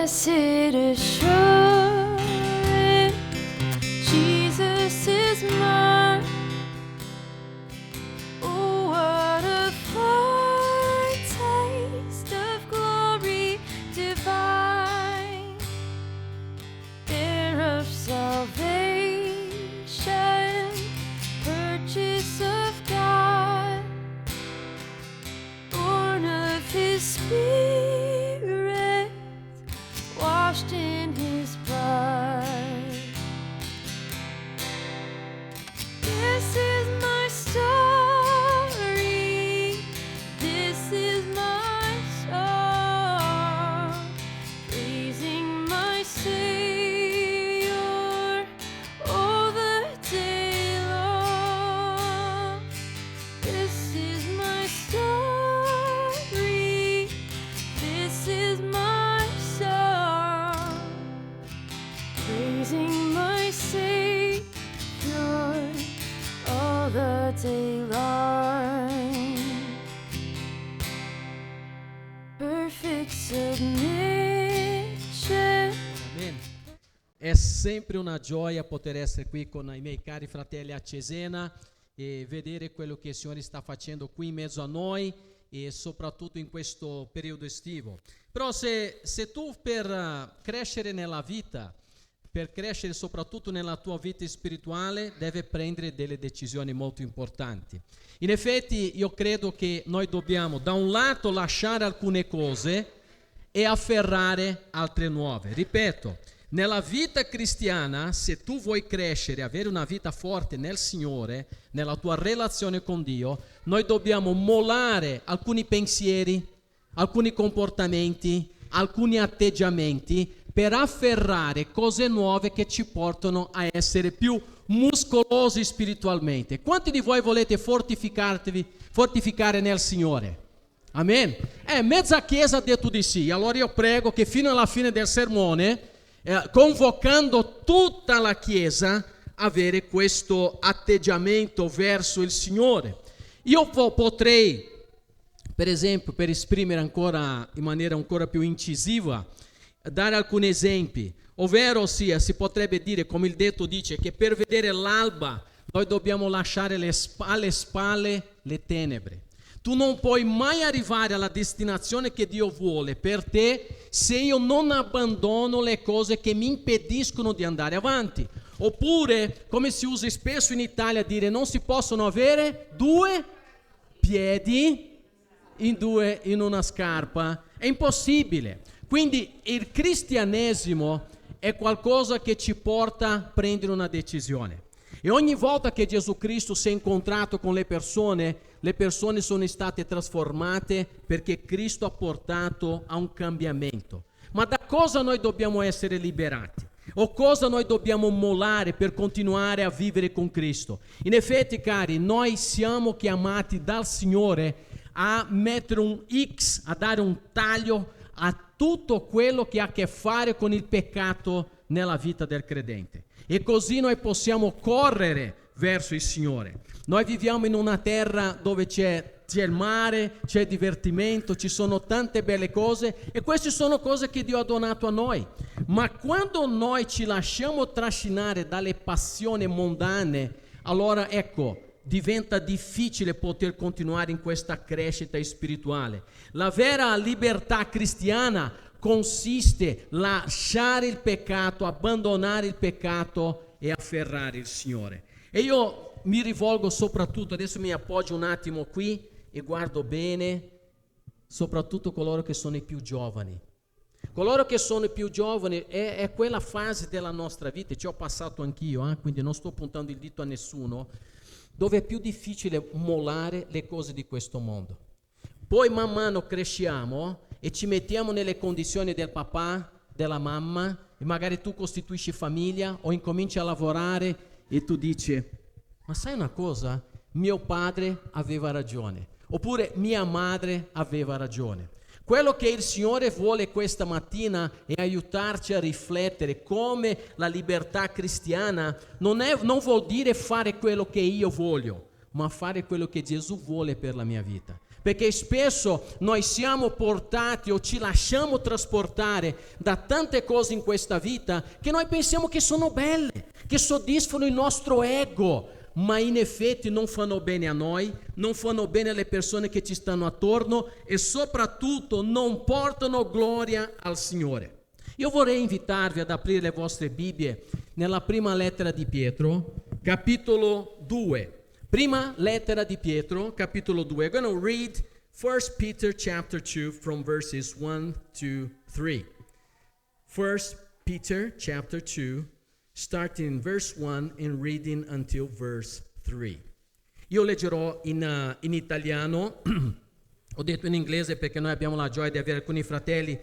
Blessed assurance, Jesus is mine. Oh, what a foretaste of glory divine, heir of salvation, purchase of God, born of His Spirit, washed in His blood. This is my story, this is my song, praising my Savior all the day long. This is my story, this is my song, praising my Savior all the day long. Perfect submission. Amen. È sempre una gioia poter essere qui con i miei cari fratelli a Cesena e vedere quello che il Signore sta facendo qui in mezzo a noi e soprattutto in questo periodo estivo. Però se tu per crescere nella vita, per crescere soprattutto nella tua vita spirituale, devi prendere delle decisioni molto importanti. In effetti io credo che noi dobbiamo da un lato lasciare alcune cose e afferrare altre nuove. Ripeto, nella vita cristiana, se tu vuoi crescere, avere una vita forte nel Signore, nella tua relazione con Dio, noi dobbiamo mollare alcuni pensieri, alcuni comportamenti, alcuni atteggiamenti per afferrare cose nuove che ci portano a essere più muscolosi spiritualmente. Quanti di voi volete fortificare nel Signore? Amen? Mezza chiesa ha detto di sì. Allora io prego che fino alla fine del sermone, convocando tutta la chiesa, avere questo atteggiamento verso il Signore. Io potrei, per esempio, per esprimere ancora in maniera ancora più incisiva, dare alcuni esempi, ovvero sia si potrebbe dire, come il detto dice, che per vedere l'alba noi dobbiamo lasciare alle spalle le tenebre. Tu non puoi mai arrivare alla destinazione che Dio vuole per te se io non abbandono le cose che mi impediscono di andare avanti. Oppure, come si usa spesso in Italia, dire non si possono avere due piedi in una scarpa. È impossibile. Quindi il cristianesimo è qualcosa che ci porta a prendere una decisione. E ogni volta che Gesù Cristo si è incontrato con le persone sono state trasformate perché Cristo ha portato a un cambiamento. Ma da cosa noi dobbiamo essere liberati? O cosa noi dobbiamo mollare per continuare a vivere con Cristo? In effetti, cari, noi siamo chiamati dal Signore a mettere un X, a dare un taglio a tutto quello che ha a che fare con il peccato nella vita del credente. E così noi possiamo correre verso il Signore. Noi viviamo in una terra dove c'è il mare, c'è divertimento, ci sono tante belle cose e queste sono cose che Dio ha donato a noi. Ma quando noi ci lasciamo trascinare dalle passioni mondane, allora ecco, diventa difficile poter continuare in questa crescita spirituale. La vera libertà cristiana consiste nel lasciare il peccato, abbandonare il peccato e afferrare il Signore. E io mi rivolgo soprattutto, adesso mi appoggio un attimo qui e guardo bene, soprattutto coloro che sono i più giovani. Coloro che sono i più giovani è quella fase della nostra vita, ci ho passato anch'io, quindi non sto puntando il dito a nessuno, dove è più difficile mollare le cose di questo mondo. Poi man mano cresciamo e ci mettiamo nelle condizioni del papà, della mamma, e magari tu costituisci famiglia o incominci a lavorare e tu dici, ma sai una cosa? Mio padre aveva ragione, oppure mia madre aveva ragione. Quello che il Signore vuole questa mattina è aiutarci a riflettere come la libertà cristiana non vuol dire fare quello che io voglio, ma fare quello che Gesù vuole per la mia vita. perché spesso noi siamo portati o ci lasciamo trasportare da tante cose in questa vita che noi pensiamo che sono belle, che soddisfano il nostro ego, ma in effetti non fanno bene a noi, non fanno bene alle persone che ci stanno attorno e soprattutto non portano gloria al Signore. Io vorrei invitarvi ad aprire le vostre Bibbie nella prima lettera di Pietro, capitolo 2. Prima lettera di Pietro, capitolo 2. I'm going to read 1 Peter chapter 2 from verses 1 to 3. 1 Peter chapter 2, starting in verse 1 and reading until verse 3. Io leggerò in italiano, ho detto in inglese perché noi abbiamo la gioia di avere alcuni fratelli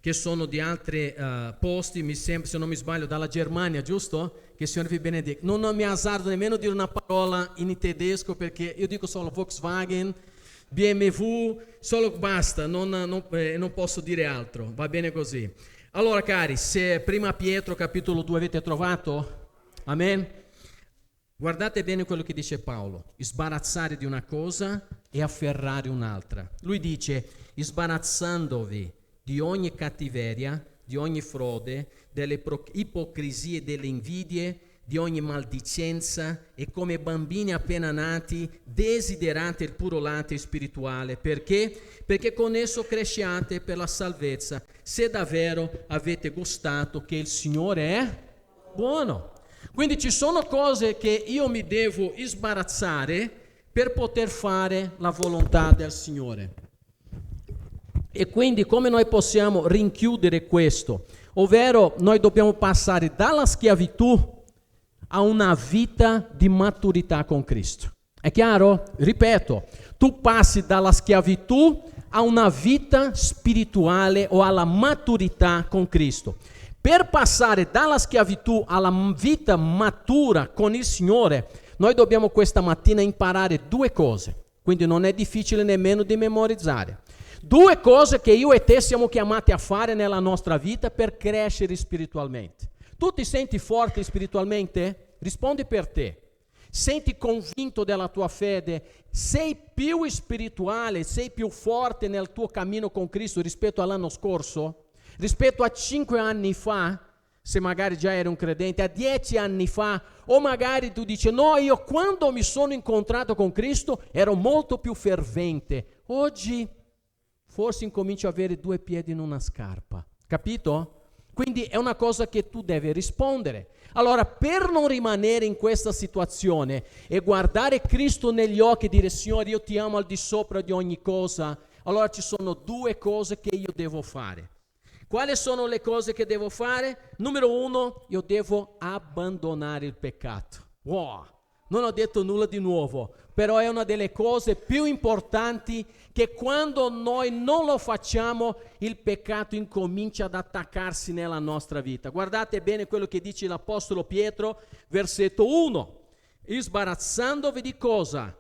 che sono di altri posti, mi sembra, se non mi sbaglio, dalla Germania, giusto? Che il Signore vi benedica. Non mi azzardo nemmeno dire una parola in tedesco perché io dico solo Volkswagen, BMW, solo basta, non posso dire altro, va bene così. Allora cari, se prima Pietro capitolo 2 avete trovato, amen? Guardate bene quello che dice Paolo, sbarazzare di una cosa e afferrare un'altra. Lui dice, sbarazzandovi di ogni cattiveria, di ogni frode, delle ipocrisie, delle invidie, di ogni maldicenza e come bambini appena nati desiderate il puro latte spirituale. Perché? Perché con esso cresciate per la salvezza, se davvero avete gustato che il Signore è buono. Quindi ci sono cose che io mi devo sbarazzare per poter fare la volontà del Signore. E quindi come noi possiamo rinchiudere questo? Ovvero noi dobbiamo passare dalla schiavitù a una vita di maturità con Cristo. È chiaro? Ripeto, tu passi dalla schiavitù a una vita spirituale o alla maturità con Cristo. Per passare dalla schiavitù alla vita matura con il Signore, noi dobbiamo questa mattina imparare due cose, quindi non è difficile nemmeno di memorizzare. Due cose che io e te siamo chiamati a fare nella nostra vita per crescere spiritualmente. Tu ti senti forte spiritualmente? Rispondi per te. Senti convinto della tua fede? Sei più spirituale, sei più forte nel tuo cammino con Cristo rispetto all'anno scorso? Rispetto a 5 anni fa? Se magari già eri un credente, a 10 anni fa? O magari tu dici, no, io quando mi sono incontrato con Cristo ero molto più fervente. Oggi forse incomincio a avere 2 piedi in una scarpa. Capito? Quindi è una cosa che tu devi rispondere. Allora, per non rimanere in questa situazione e guardare Cristo negli occhi e dire, Signore, io ti amo al di sopra di ogni cosa, allora ci sono 2 cose che io devo fare. Quali sono le cose che devo fare? Numero 1, io devo abbandonare il peccato. Wow, non ho detto nulla di nuovo, però è una delle cose più importanti che quando noi non lo facciamo, il peccato incomincia ad attaccarsi nella nostra vita. Guardate bene quello che dice l'Apostolo Pietro, versetto 1. Sbarazzandovi di cosa?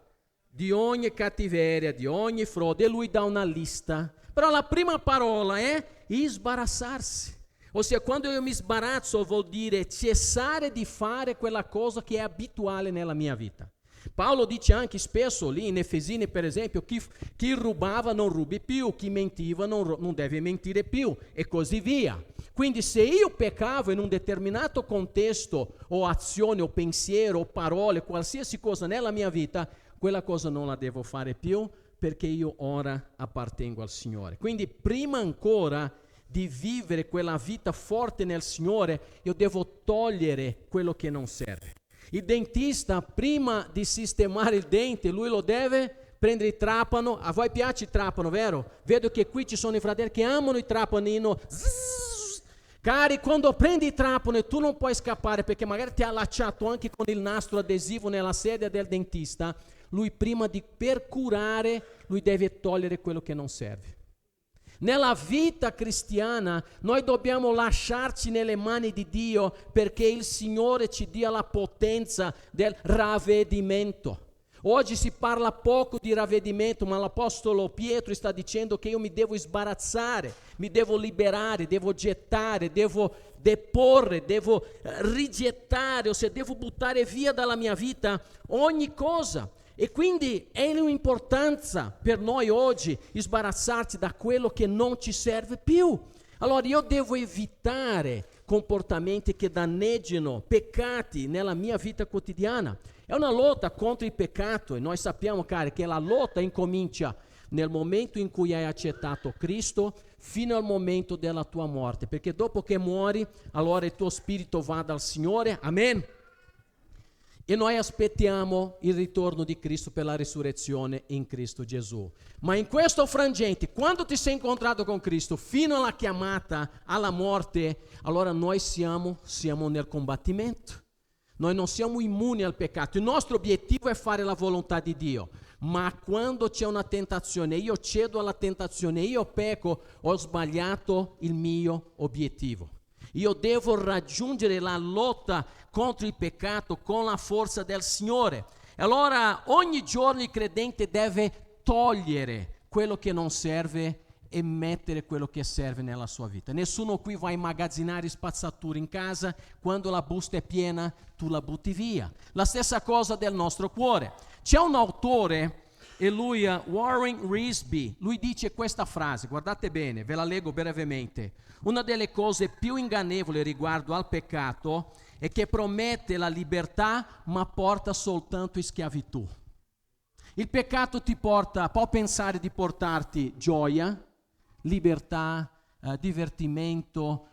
Di ogni cattiveria, di ogni frode. E lui dà una lista. Però la prima parola è sbarazzarsi. Ossia, quando io mi sbarazzo vuol dire cessare di fare quella cosa che è abituale nella mia vita. Paolo dice anche spesso lì in Efesini per esempio, chi rubava non rubi più, chi mentiva non deve mentire più e così via. Quindi se io peccavo in un determinato contesto o azione o pensiero o parole, qualsiasi cosa nella mia vita, quella cosa non la devo fare più perché io ora appartengo al Signore. Quindi prima ancora di vivere quella vita forte nel Signore, io devo togliere quello che non serve. Il dentista, prima di sistemare il dente, lui lo deve prendere il trapano. A voi piace il trapano, vero? Vedo che qui ci sono i fratelli che amano il trapanino. Cari, quando prendi il trapano e tu non puoi scappare perché magari ti ha allacciato anche con il nastro adesivo nella sedia del dentista, lui prima per curare, lui deve togliere quello che non serve. Nella vita cristiana noi dobbiamo lasciarci nelle mani di Dio perché il Signore ci dia la potenza del ravvedimento. Oggi si parla poco di ravvedimento, ma l'Apostolo Pietro sta dicendo che io mi devo sbarazzare, mi devo liberare, devo gettare, devo deporre, devo rigettare, ossia devo buttare via dalla mia vita ogni cosa. E quindi è un'importanza per noi oggi sbarazzarci da quello che non ci serve più. Allora io devo evitare comportamenti che danneggino, peccati nella mia vita quotidiana. È una lotta contro il peccato e noi sappiamo, cari, che la lotta incomincia nel momento in cui hai accettato Cristo fino al momento della tua morte, perché dopo che muori, allora il tuo spirito va dal Signore, amen? E noi aspettiamo il ritorno di Cristo per la risurrezione in Cristo Gesù. Ma in questo frangente, quando ti sei incontrato con Cristo, fino alla chiamata, alla morte, allora noi siamo nel combattimento. Noi non siamo immuni al peccato. Il nostro obiettivo è fare la volontà di Dio. Ma quando c'è una tentazione, io cedo alla tentazione, io pecco, ho sbagliato il mio obiettivo. Io devo raggiungere la lotta contro il peccato con la forza del Signore. E allora ogni giorno il credente deve togliere quello che non serve e mettere quello che serve nella sua vita. Nessuno qui va a immagazzinare spazzatura in casa, quando la busta è piena tu la butti via. La stessa cosa del nostro cuore. C'è un autore, e lui, Warren Risby, lui dice questa frase, guardate bene, ve la leggo brevemente. Una delle cose più ingannevoli riguardo al peccato è che promette la libertà ma porta soltanto in schiavitù. Il peccato può pensare di portarti gioia, libertà, divertimento,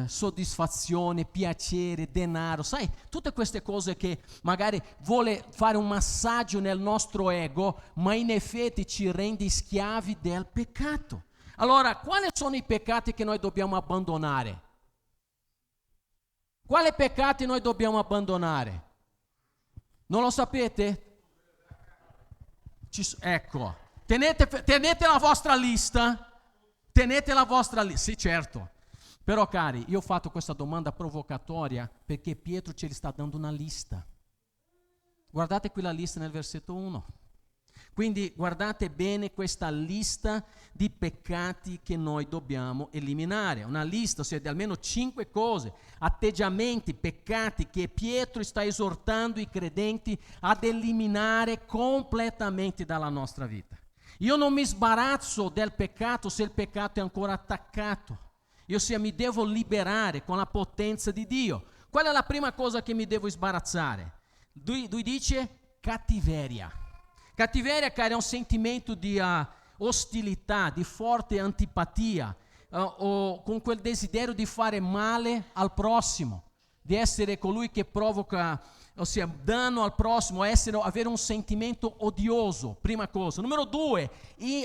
soddisfazione, piacere, denaro, sai, tutte queste cose che magari vuole fare un massaggio nel nostro ego, ma in effetti ci rende schiavi del peccato. Allora, quali sono i peccati che noi dobbiamo abbandonare? Quali peccati noi dobbiamo abbandonare? Non lo sapete? Ecco, tenete la vostra lista. Tenete la vostra lista, sì certo. Però cari, io ho fatto questa domanda provocatoria perché Pietro ce li sta dando una lista. Guardate qui la lista nel versetto 1. Quindi guardate bene questa lista di peccati che noi dobbiamo eliminare. Una lista, ossia di almeno 5 cose, atteggiamenti, peccati che Pietro sta esortando i credenti ad eliminare completamente dalla nostra vita. Io non mi sbarazzo del peccato se il peccato è ancora attaccato. Io mi devo liberare con la potenza di Dio. Qual è la prima cosa che mi devo sbarazzare? Lui dice cattiveria. Cattiveria, cari, è un sentimento di ostilità, di forte antipatia, o con quel desiderio di fare male al prossimo, di essere colui che provoca, ossia danno al prossimo, avere un sentimento odioso, prima cosa. Numero 2,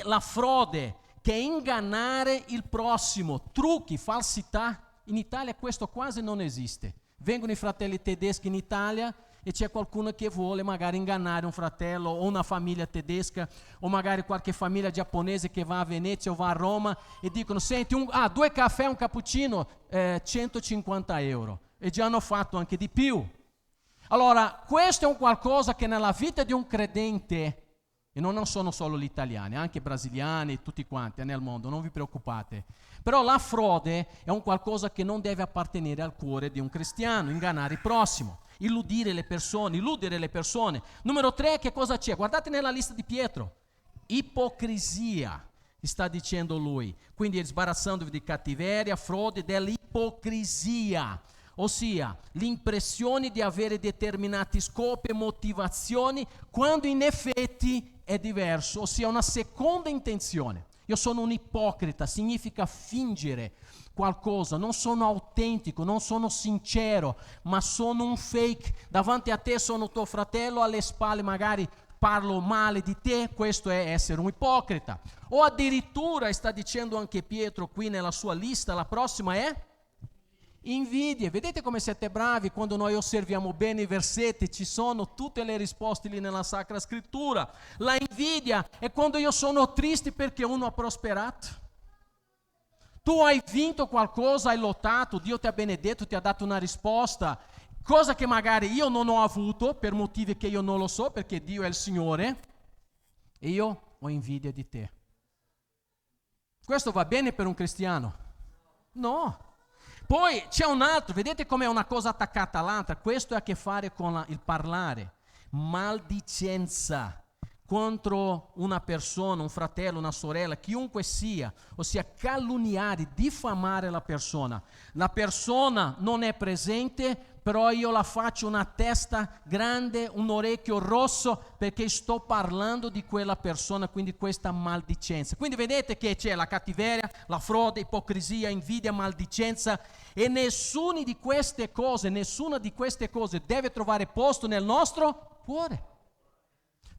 la frode, che è ingannare il prossimo, trucchi, falsità. In Italia questo quasi non esiste. Vengono i fratelli tedeschi in Italia e c'è qualcuno che vuole magari ingannare un fratello o una famiglia tedesca o magari qualche famiglia giapponese che va a Venezia o va a Roma e dicono: senti, 2 caffè, un cappuccino, 150 euro, e già hanno fatto anche di più. Allora, questo è un qualcosa che nella vita di un credente, e non sono solo gli italiani, anche i brasiliani, tutti quanti nel mondo, non vi preoccupate, però la frode è un qualcosa che non deve appartenere al cuore di un cristiano, ingannare il prossimo, illudere le persone. Numero 3, che cosa c'è? Guardate nella lista di Pietro, ipocrisia, sta dicendo lui, quindi sbarazzandovi di cattiveria, frode, dell'ipocrisia, ossia l'impressione di avere determinati scopi e motivazioni quando in effetti è diverso, ossia una seconda intenzione. Io sono un ipocrita, significa fingere qualcosa, non sono autentico, non sono sincero, ma sono un fake. Davanti a te sono tuo fratello, alle spalle magari parlo male di te, questo è essere un ipocrita. O addirittura, sta dicendo anche Pietro qui nella sua lista, la prossima è invidia. Vedete come siete bravi quando noi osserviamo bene i versetti, ci sono tutte le risposte lì nella Sacra Scrittura. La invidia è quando io sono triste perché uno ha prosperato. Tu hai vinto qualcosa, hai lottato, Dio ti ha benedetto, ti ha dato una risposta, cosa che magari io non ho avuto per motivi che io non lo so, perché Dio è il Signore, e io ho invidia di te. Questo va bene per un cristiano? No. Poi c'è un altro, vedete com'è una cosa attaccata all'altra? Questo ha a che fare con il parlare. Maldicenza. contro una persona, un fratello, una sorella, chiunque sia, ossia calunniare, diffamare la persona non è presente, però io la faccio una testa grande, un orecchio rosso, perché sto parlando di quella persona, quindi questa maldicenza. Quindi vedete che c'è la cattiveria, la frode, ipocrisia, invidia, maldicenza, e nessuna di queste cose deve trovare posto nel nostro cuore.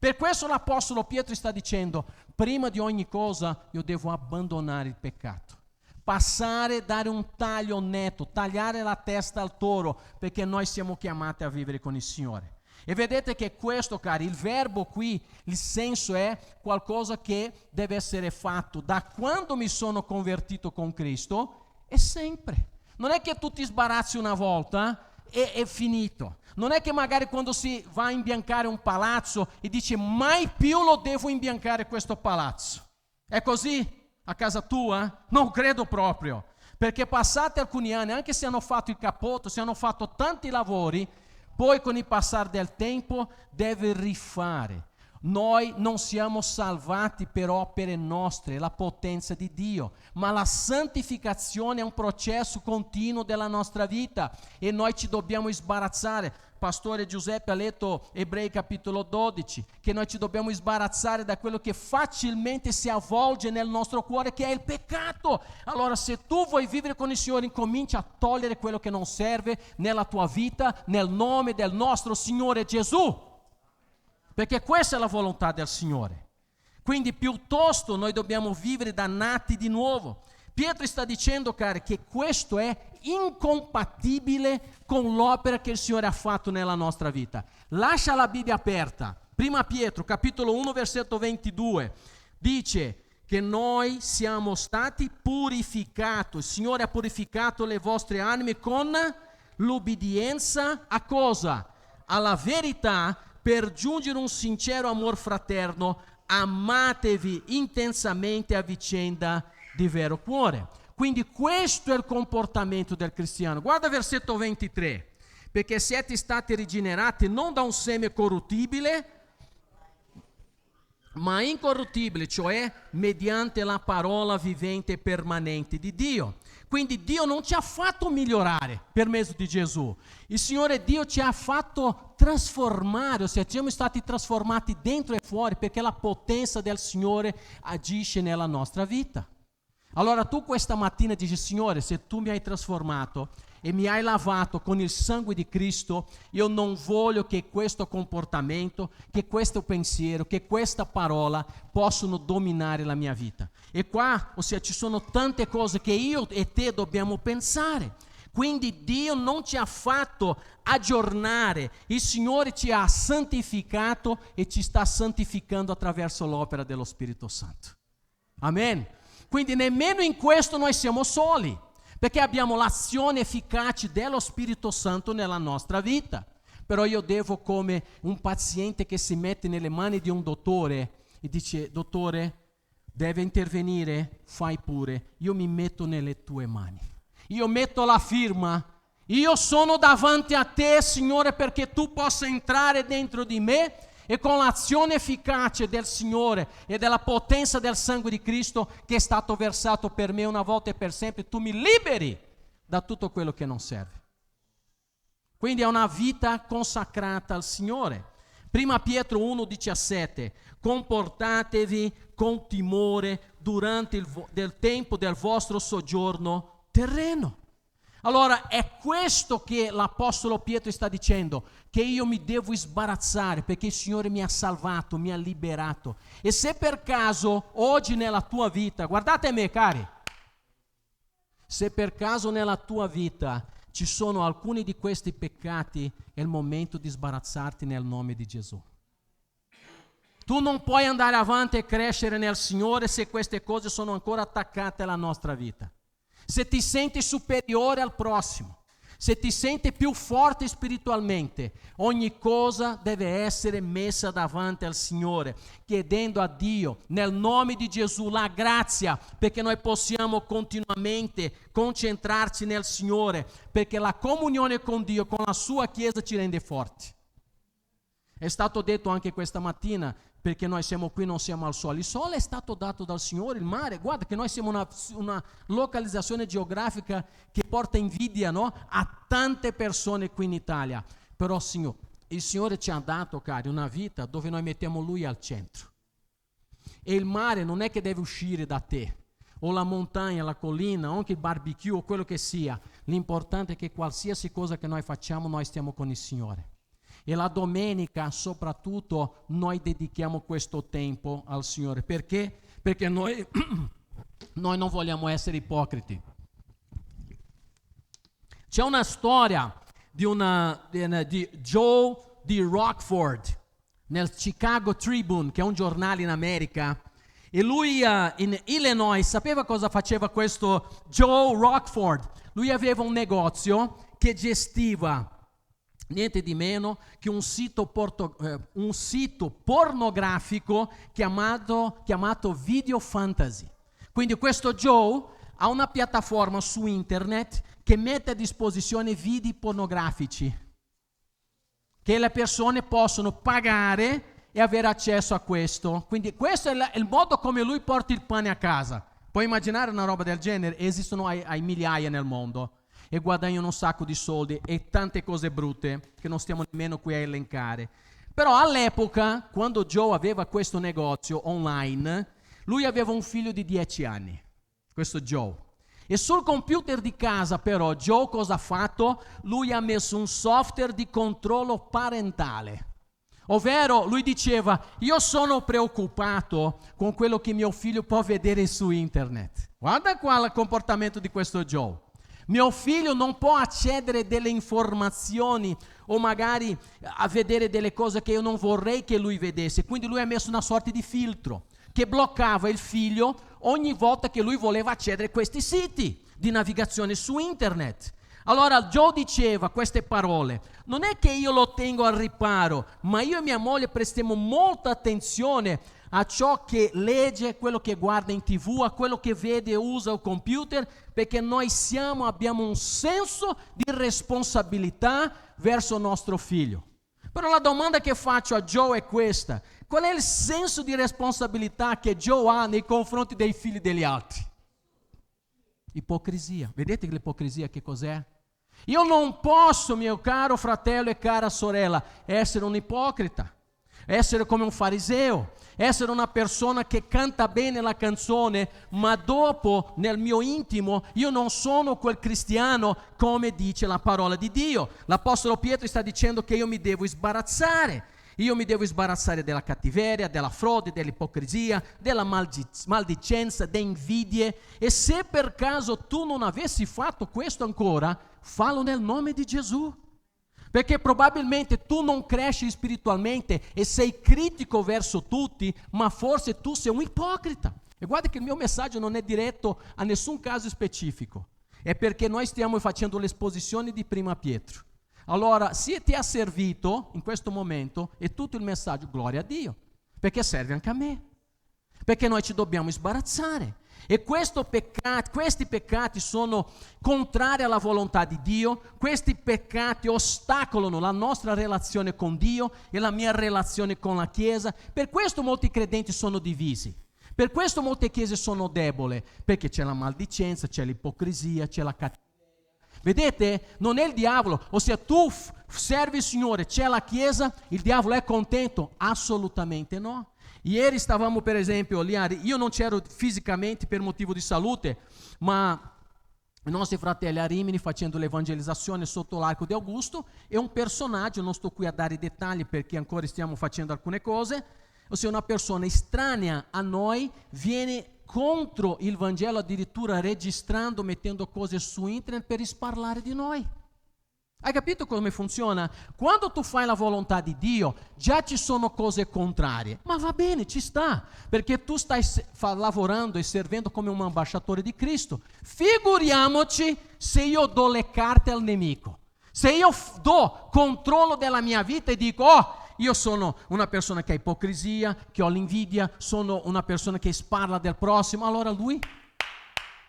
Per questo l'Apostolo Pietro sta dicendo, prima di ogni cosa io devo abbandonare il peccato, passare, dare un taglio netto, tagliare la testa al toro, perché noi siamo chiamati a vivere con il Signore. E vedete che questo, cari, il verbo qui, il senso è qualcosa che deve essere fatto da quando mi sono convertito con Cristo e sempre. Non è che tu ti sbarazzi una volta e è finito. Non è che magari quando si va a imbiancare un palazzo e dice mai più lo devo imbiancare questo palazzo. È così a casa tua? Non credo proprio. Perché passati alcuni anni, anche se hanno fatto il cappotto, se hanno fatto tanti lavori, poi con il passare del tempo deve rifare. Noi non siamo salvati per opere nostre, la potenza di Dio, ma la santificazione è un processo continuo della nostra vita e noi ci dobbiamo sbarazzare. Pastore Giuseppe ha letto Ebrei capitolo 12, che noi ci dobbiamo sbarazzare da quello che facilmente si avvolge nel nostro cuore, che è il peccato. Allora, se tu vuoi vivere con il Signore, incomincia a togliere quello che non serve nella tua vita, nel nome del nostro Signore Gesù. Perché questa è la volontà del Signore. Quindi piuttosto noi dobbiamo vivere da nati di nuovo. Pietro sta dicendo, cari, che questo è incompatibile con l'opera che il Signore ha fatto nella nostra vita. Lascia la Bibbia aperta. Prima Pietro, capitolo 1, versetto 22, dice che noi siamo stati purificati. Il Signore ha purificato le vostre anime con l'obbedienza a cosa? Alla verità, per giungere un sincero amor fraterno, amatevi intensamente a vicenda di vero cuore. Quindi questo è il comportamento del cristiano. Guarda versetto 23, perché siete stati rigenerati non da un seme corruttibile, ma incorruttibile, cioè mediante la parola vivente e permanente di Dio. Quindi Dio non ci ha fatto migliorare per mezzo di Gesù. Il Signore Dio ci ha fatto trasformare, ossia siamo stati trasformati dentro e fuori, perché la potenza del Signore agisce nella nostra vita. Allora tu questa mattina dici, Signore, se tu mi hai trasformato e mi hai lavato con il sangue di Cristo, io non voglio che questo comportamento, che questo pensiero, che questa parola possano dominare la mia vita. E qua, ossia, ci sono tante cose che io e te dobbiamo pensare. Quindi Dio non ci ha fatto aggiornare, il Signore ci ha santificato e ci sta santificando attraverso l'opera dello Spirito Santo. Amen. Quindi nemmeno in questo noi siamo soli, perché abbiamo l'azione efficace dello Spirito Santo nella nostra vita. Però io devo, come un paziente che si mette nelle mani di un dottore e dice, dottore, deve intervenire, fai pure, io mi metto nelle tue mani. Io metto la firma, io sono davanti a te, Signore, perché tu possa entrare dentro di me e con l'azione efficace del Signore e della potenza del sangue di Cristo che è stato versato per me una volta e per sempre, tu mi liberi da tutto quello che non serve. Quindi è una vita consacrata al Signore. Prima Pietro 1,17, comportatevi con timore durante il tempo del vostro soggiorno terreno. Allora è questo che l'Apostolo Pietro sta dicendo, che io mi devo sbarazzare perché il Signore mi ha salvato, mi ha liberato. E se per caso oggi nella tua vita, guardate me cari, se per caso nella tua vita ci sono alcuni di questi peccati, è il momento di sbarazzarti nel nome di Gesù. Tu non puoi andare avanti e crescere nel Signore se queste cose sono ancora attaccate alla nostra vita. Se ti senti superiore al prossimo, se ti senti più forte spiritualmente, ogni cosa deve essere messa davanti al Signore, chiedendo a Dio, nel nome di Gesù, la grazia, perché noi possiamo continuamente concentrarci nel Signore, perché la comunione con Dio, con la sua Chiesa ci rende forti. È stato detto anche questa mattina, perché noi siamo qui, non siamo al sole. Il sole è stato dato dal Signore, il mare. Guarda che noi siamo una localizzazione geografica che porta invidia, no? A tante persone qui in Italia. Però il Signore ci ha dato, cari, una vita dove noi mettiamo Lui al centro. E il mare non è che deve uscire da te, o la montagna, la collina, o anche il barbecue, o quello che sia. L'importante è che qualsiasi cosa che noi facciamo, noi stiamo con il Signore. E la domenica soprattutto noi dedichiamo questo tempo al Signore. Perché? Perché noi non vogliamo essere ipocriti. C'è una storia di Joe D. Rockford nel Chicago Tribune, che è un giornale in America, e lui in Illinois sapeva cosa faceva questo Joe Rockford. Lui aveva un negozio che gestiva niente di meno che un sito pornografico chiamato Video Fantasy. Quindi questo Joe ha una piattaforma su internet che mette a disposizione video pornografici che le persone possono pagare e avere accesso a questo. Quindi questo è il modo come lui porta il pane a casa. Puoi immaginare una roba del genere? Esistono ai migliaia nel mondo e guadagnano un sacco di soldi e tante cose brutte che non stiamo nemmeno qui a elencare. Però all'epoca, quando Joe aveva questo negozio online, lui aveva un figlio di 10 anni, questo Joe. E sul computer di casa però Joe cosa ha fatto? Lui ha messo un software di controllo parentale. Ovvero lui diceva: io sono preoccupato con quello che mio figlio può vedere su internet. Guarda qua il comportamento di questo Joe. Mio figlio non può accedere delle informazioni o magari a vedere delle cose che io non vorrei che lui vedesse. Quindi lui ha messo una sorta di filtro che bloccava il figlio ogni volta che lui voleva accedere a questi siti di navigazione su internet. Allora Joe diceva queste parole: non è che io lo tengo al riparo, ma io e mia moglie prestiamo molta attenzione a ciò che legge, quello che guarda in TV, a quello che vede e usa il computer, perché noi abbiamo un senso di responsabilità verso il nostro figlio. Però la domanda che faccio a Joe è questa: qual è il senso di responsabilità che Joe ha nei confronti dei figli degli altri? Ipocrisia. Vedete l'ipocrisia che cos'è? Io non posso, mio caro fratello e cara sorella, essere un ipocrita, essere come un fariseo, essere una persona che canta bene la canzone, ma dopo nel mio intimo io non sono quel cristiano come dice la parola di Dio. L'Apostolo Pietro sta dicendo che io mi devo sbarazzare. Io mi devo sbarazzare della cattiveria, della frode, dell'ipocrisia, della maldicenza, delle invidie. E se per caso tu non avessi fatto questo ancora, fallo nel nome di Gesù. Perché probabilmente tu non cresci spiritualmente e sei critico verso tutti, ma forse tu sei un ipocrita. E guarda che il mio messaggio non è diretto a nessun caso specifico. È perché noi stiamo facendo l'esposizione di Prima Pietro. Allora, se ti ha servito in questo momento, è tutto il messaggio, gloria a Dio, perché serve anche a me, perché noi ci dobbiamo sbarazzare. E questi peccati sono contrari alla volontà di Dio, questi peccati ostacolano la nostra relazione con Dio e la mia relazione con la Chiesa. Per questo molti credenti sono divisi, per questo molte chiese sono deboli, perché c'è la maldicenza, c'è l'ipocrisia, c'è la cattiveria. Vedete, non è il diavolo, ossia tu servi il Signore, c'è la Chiesa, il diavolo è contento? Assolutamente no. Ieri stavamo per esempio lì, io non c'ero fisicamente per motivo di salute, ma i nostri fratelli a Rimini facendo l'evangelizzazione sotto l'arco di Augusto, e un personaggio, non sto qui a dare i dettagli perché ancora stiamo facendo alcune cose, ossia una persona estranea a noi viene contro il Vangelo, addirittura registrando, mettendo cose su internet per sparlare di noi. Hai capito come funziona? Quando tu fai la volontà di Dio, già ci sono cose contrarie, ma va bene, ci sta, perché tu stai lavorando e servendo come un ambasciatore di Cristo. Figuriamoci se io do le carte al nemico, se io do controllo della mia vita e dico: io sono una persona che ha ipocrisia, che ho l'invidia, sono una persona che sparla del prossimo, allora lui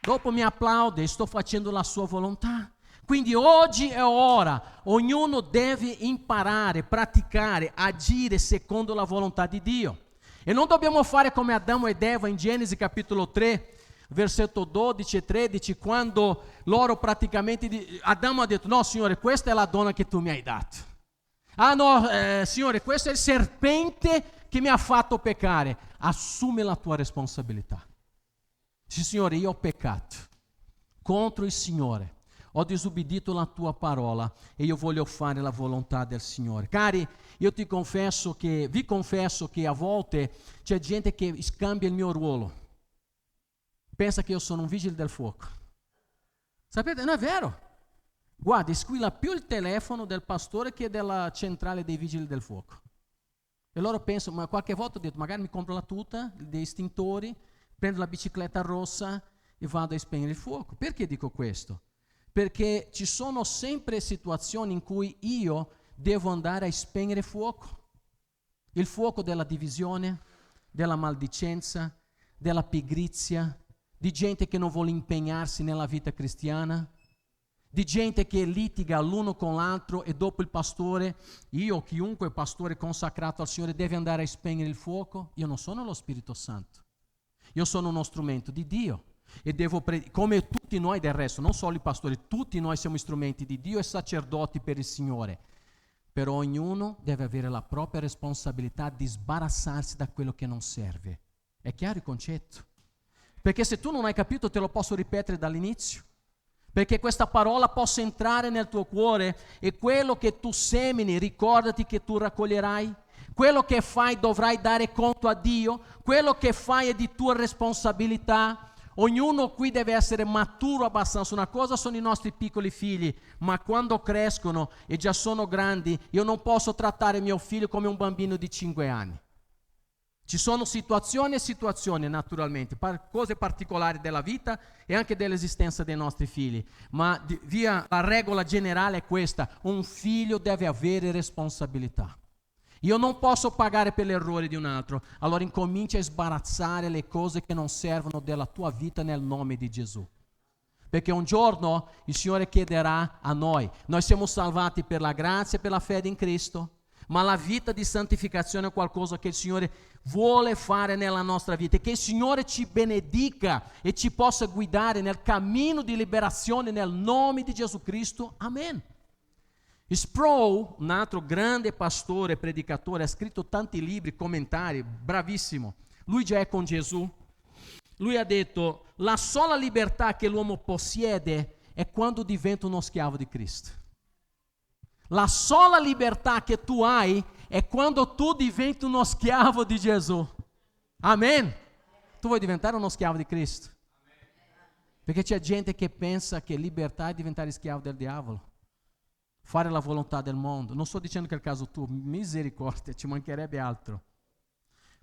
dopo mi applaude e sto facendo la sua volontà. Quindi oggi è ora, ognuno deve imparare, praticare, agire secondo la volontà di Dio. E non dobbiamo fare come Adamo ed Eva in Genesi capitolo 3, versetto 12 e 13, quando loro praticamente, Adamo ha detto, no Signore, questa è la donna che tu mi hai dato. Ah no, Signore, questo è il serpente che mi ha fatto peccare. Assume la tua responsabilità. Dice, Signore, io ho peccato contro il Signore. Ho disubbidito la tua parola e io voglio fare la volontà del Signore. Cari, vi confesso che a volte c'è gente che scambia il mio ruolo. Pensa che io sono un vigile del fuoco. Sapete, non è vero. Guarda, squilla più il telefono del pastore che della centrale dei vigili del fuoco. E loro pensano, ma qualche volta ho detto, magari mi compro la tuta, dei estintori, prendo la bicicletta rossa e vado a spegnere il fuoco. Perché dico questo? Perché ci sono sempre situazioni in cui io devo andare a spegnere fuoco. Il fuoco della divisione, della maldicenza, della pigrizia, di gente che non vuole impegnarsi nella vita cristiana, di gente che litiga l'uno con l'altro e dopo il pastore, io, chiunque pastore consacrato al Signore, deve andare a spegnere il fuoco. Io non sono lo Spirito Santo, io sono uno strumento di Dio. E devo come tutti noi del resto, non solo i pastori, tutti noi siamo strumenti di Dio e sacerdoti per il Signore, però ognuno deve avere la propria responsabilità di sbarazzarsi da quello che non serve. È chiaro il concetto? Perché se tu non hai capito te lo posso ripetere dall'inizio, perché questa parola possa entrare nel tuo cuore e quello che tu semini, ricordati che tu raccoglierai. Quello che fai dovrai dare conto a Dio, quello che fai è di tua responsabilità. Ognuno qui deve essere maturo abbastanza. Una cosa sono i nostri piccoli figli, ma quando crescono e già sono grandi, io non posso trattare mio figlio come un bambino di 5 anni. Ci sono situazioni e situazioni, naturalmente, cose particolari della vita e anche dell'esistenza dei nostri figli, ma la regola generale è questa: un figlio deve avere responsabilità. Io non posso pagare per l'errore di un altro, allora incomincia a sbarazzare le cose che non servono della tua vita nel nome di Gesù. Perché un giorno il Signore chiederà a noi siamo salvati per la grazia e per la fede in Cristo, ma la vita di santificazione è qualcosa che il Signore vuole fare nella nostra vita e che il Signore ci benedica e ci possa guidare nel cammino di liberazione nel nome di Gesù Cristo. Amen. Sproul, un altro grande pastore e predicatore, ha scritto tanti libri, commentari, bravissimo. Lui già è con Gesù. Lui ha detto: la sola libertà che l'uomo possiede è quando diventa uno schiavo di Cristo. La sola libertà che tu hai è quando tu diventi uno schiavo di Gesù. Amen. Tu vuoi diventare uno schiavo di Cristo? Perché c'è gente che pensa che libertà è diventare schiavo del diavolo, fare la volontà del mondo. Non sto dicendo che è il caso tuo, misericordia, ci mancherebbe altro.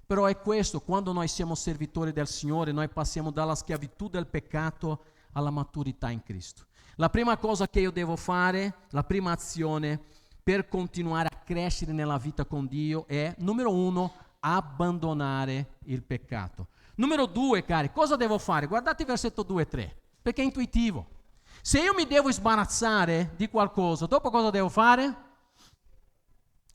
Però è questo, quando noi siamo servitori del Signore, noi passiamo dalla schiavitù del peccato alla maturità in Cristo. La prima cosa che io devo fare, la prima azione per continuare a crescere nella vita con Dio è, numero 1, abbandonare il peccato. Numero 2, cari, cosa devo fare? Guardate il versetto 2 e 3, perché è intuitivo. Se io mi devo sbarazzare di qualcosa, dopo cosa devo fare?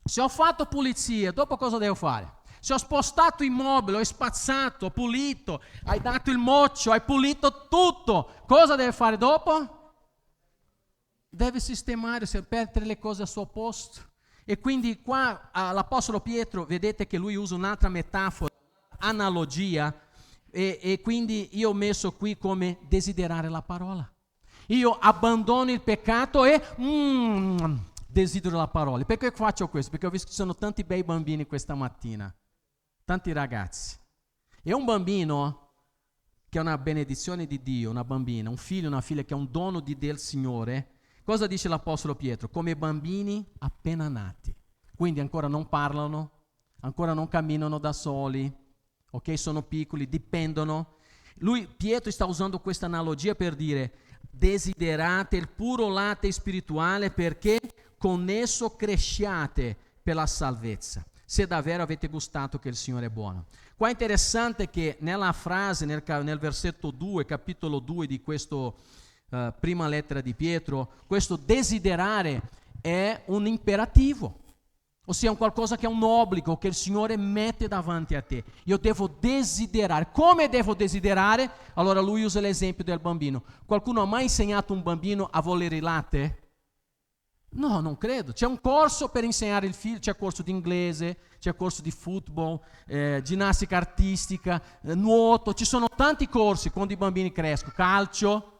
Se ho fatto pulizia, dopo cosa devo fare? Se ho spostato immobile, ho spazzato, ho pulito, hai dato il moccio, hai pulito tutto, cosa deve fare dopo? Deve sistemare, mettere le cose al suo posto. E quindi qua l'Apostolo Pietro, vedete che lui usa un'altra metafora, analogia, e quindi io ho messo qui come desiderare la parola. Io abbandono il peccato e desidero la parola. Perché faccio questo? Perché ho visto che ci sono tanti bei bambini questa mattina, tanti ragazzi. E un bambino che è una benedizione di Dio, una bambina, un figlio, una figlia che è un dono del Signore. Cosa dice l'Apostolo Pietro? Come bambini appena nati. Quindi ancora non parlano, ancora non camminano da soli, ok? Sono piccoli, dipendono. Pietro sta usando questa analogia per dire: desiderate il puro latte spirituale perché con esso cresciate per la salvezza, se davvero avete gustato che il Signore è buono. Qua è interessante che nella frase, nel versetto 2, capitolo 2 di questo prima lettera di Pietro, questo desiderare è un imperativo, ossia un qualcosa che è un obbligo che il Signore mette davanti a te. Io devo desiderare. Come devo desiderare? Allora lui usa l'esempio del bambino. Qualcuno ha mai insegnato un bambino a volere il latte? No, non credo. C'è un corso per insegnare il figlio, c'è corso di inglese, c'è corso di football, ginnastica artistica, nuoto, ci sono tanti corsi quando i bambini crescono, calcio,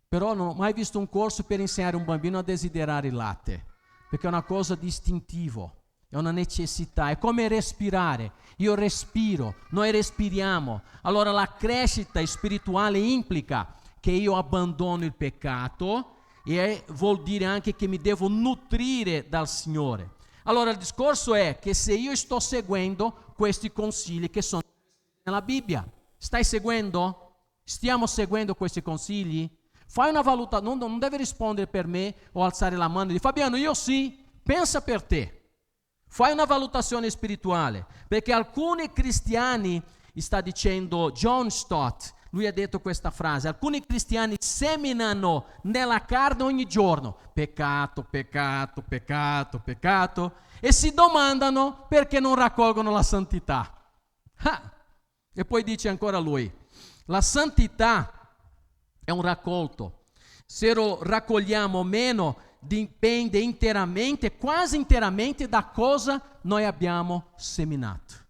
però non ho mai visto un corso per insegnare un bambino a desiderare il latte, perché è una cosa di istintivo, è una necessità, è come respirare. Io respiro, noi respiriamo. Allora la crescita spirituale implica che io abbandono il peccato, e vuol dire anche che mi devo nutrire dal Signore. Allora il discorso è che se io sto seguendo questi consigli che sono nella Bibbia, stai seguendo? Stiamo seguendo questi consigli? Fai una valutazione, non deve rispondere per me o alzare la mano e dire Fabiano io sì, pensa per te. Fai una valutazione spirituale, perché alcuni cristiani, sta dicendo John Stott, lui ha detto questa frase, alcuni cristiani seminano nella carne ogni giorno, peccato, peccato, peccato, peccato, e si domandano perché non raccolgono la santità. E poi dice ancora lui, la santità è un raccolto, se lo raccogliamo o meno dipende interamente, quasi interamente da cosa noi abbiamo seminato.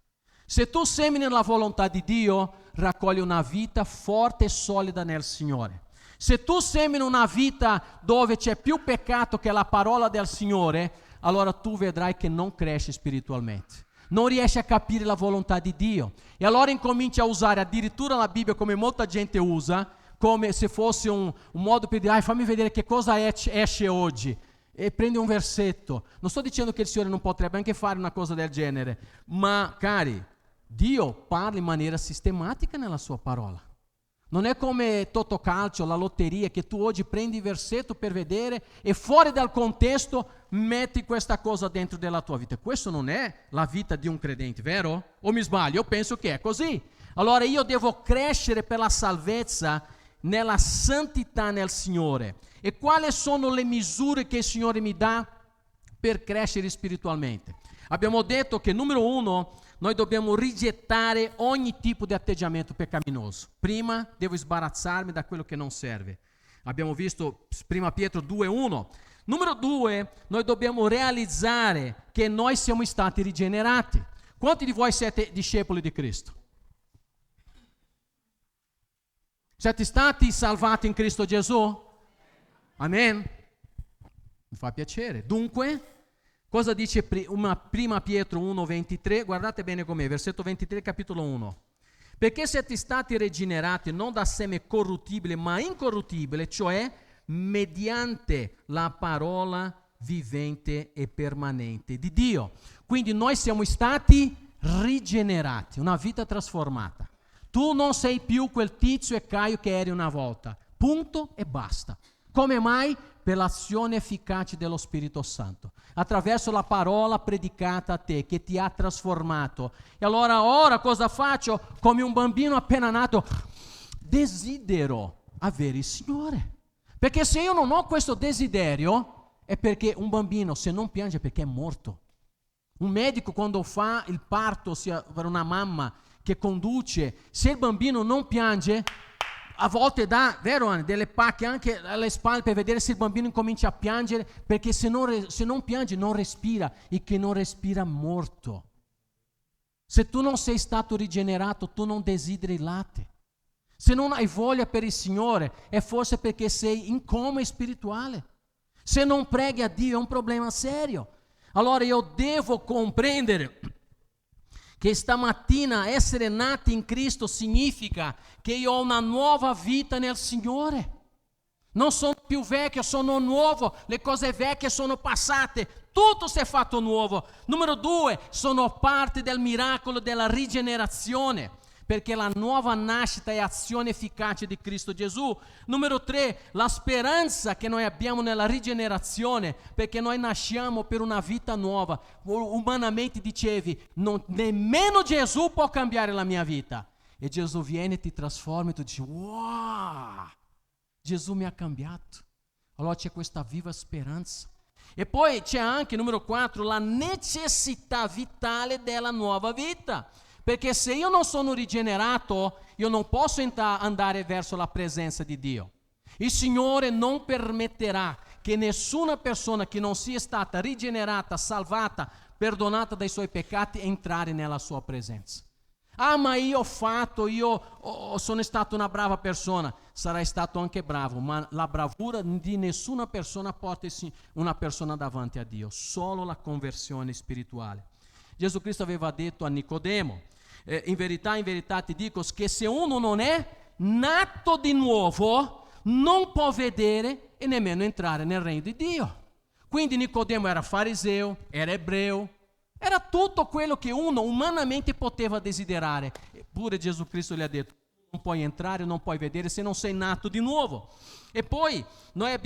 Se tu semini la volontà di Dio, raccogli una vita forte e solida nel Signore. Se tu semini una vita dove c'è più peccato che la parola del Signore, allora tu vedrai che non cresci spiritualmente, non riesci a capire la volontà di Dio, e allora incominci a usare addirittura la Bibbia come molta gente usa, come se fosse un modo per dire fammi vedere che cosa esce oggi, e prendi un versetto. Non sto dicendo che il Signore non potrebbe anche fare una cosa del genere, ma cari, Dio parla in maniera sistematica nella sua parola. Non è come Totocalcio, la lotteria, che tu oggi prendi il versetto per vedere e fuori dal contesto metti questa cosa dentro della tua vita. Questo non è la vita di un credente, vero? O mi sbaglio? Io penso che è così. Allora io devo crescere per la salvezza nella santità nel Signore. E quali sono le misure che il Signore mi dà per crescere spiritualmente? Abbiamo detto che numero 1, noi dobbiamo rigettare ogni tipo di atteggiamento peccaminoso. Prima devo sbarazzarmi da quello che non serve. Abbiamo visto 1 Pietro 2:1. Numero 2, noi dobbiamo realizzare che noi siamo stati rigenerati. Quanti di voi siete discepoli di Cristo? Siete stati salvati in Cristo Gesù? Amen? Mi fa piacere. Dunque, cosa dice prima Pietro 1:23? Guardate bene com'è, versetto 23, capitolo 1. Perché siete stati rigenerati non da seme corruttibile, ma incorruttibile, cioè mediante la parola vivente e permanente di Dio. Quindi noi siamo stati rigenerati, una vita trasformata. Tu non sei più quel Tizio e Caio che eri una volta. Punto e basta. Come mai? Per l'azione efficace dello Spirito Santo, attraverso la parola predicata a te, che ti ha trasformato. E allora ora cosa faccio? Come un bambino appena nato, desidero avere il Signore. Perché se io non ho questo desiderio, è perché un bambino, se non piange, è perché è morto. Un medico quando fa il parto, sia per una mamma che conduce, se il bambino non piange, a volte dà, vero Anne, delle pacche anche alle spalle per vedere se il bambino incomincia a piangere, perché se non piange non respira, e che non respira morto. Se tu non sei stato rigenerato, tu non desideri il latte. Se non hai voglia per il Signore, è forse perché sei in coma spirituale. Se non preghi a Dio è un problema serio. Allora io devo comprendere che stamattina essere nati in Cristo significa che io ho una nuova vita nel Signore. Non sono più vecchio, sono nuovo, le cose vecchie sono passate, tutto si è fatto nuovo. Numero 2, sono parte del miracolo della rigenerazione, perché la nuova nascita è azione efficace di Cristo Gesù. Numero 3, la speranza che noi abbiamo nella rigenerazione, perché noi nasciamo per una vita nuova. Umanamente dicevi, nemmeno Gesù può cambiare la mia vita. E Gesù viene, ti trasforma e tu dici, wow, Gesù mi ha cambiato. Allora c'è questa viva speranza. E poi c'è anche, numero 4, la necessità vitale della nuova vita. Perché se io non sono rigenerato, io non posso andare verso la presenza di Dio. Il Signore non permetterà che nessuna persona che non sia stata rigenerata, salvata, perdonata dai suoi peccati, entrare nella sua presenza. Ah, ma io sono stato una brava persona. Sarai stato anche bravo, ma la bravura di nessuna persona porta una persona davanti a Dio, solo la conversione spirituale. Gesù Cristo aveva detto a Nicodemo, in verità ti dico che se uno non è nato di nuovo, non può vedere e nemmeno entrare nel regno di Dio. Quindi Nicodemo era fariseo, era ebreo, era tutto quello che uno umanamente poteva desiderare. Eppure Gesù Cristo gli ha detto, non puoi entrare, non puoi vedere se non sei nato di nuovo. E poi noi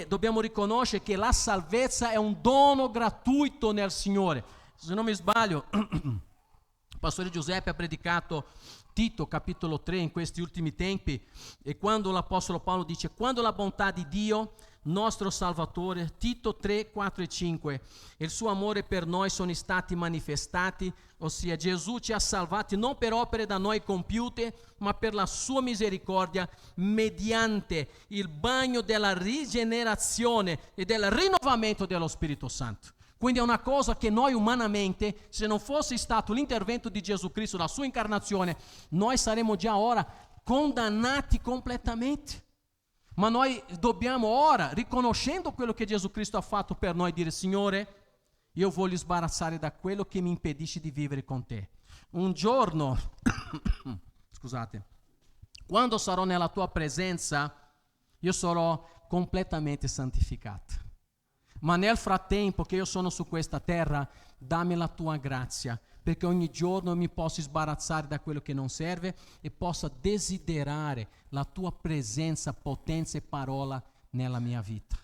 dobbiamo riconoscere che la salvezza è un dono gratuito nel Signore. Se non mi sbaglio, il pastore Giuseppe ha predicato Tito capitolo 3 in questi ultimi tempi, e quando l'apostolo Paolo dice, quando la bontà di Dio nostro Salvatore, Tito 3, 4 e 5, e il suo amore per noi sono stati manifestati, ossia Gesù ci ha salvati non per opere da noi compiute, ma per la sua misericordia, mediante il bagno della rigenerazione e del rinnovamento dello Spirito Santo. Quindi è una cosa che noi umanamente, se non fosse stato l'intervento di Gesù Cristo, la sua incarnazione, noi saremmo già ora condannati completamente. Ma noi dobbiamo ora, riconoscendo quello che Gesù Cristo ha fatto per noi, dire, Signore, io voglio sbarazzare da quello che mi impedisce di vivere con te. Un giorno, scusate, quando sarò nella tua presenza, io sarò completamente santificato. Ma nel frattempo che io sono su questa terra, dammi la tua grazia, perché ogni giorno mi possa sbarazzare da quello che non serve e possa desiderare la tua presenza, potenza e parola nella mia vita.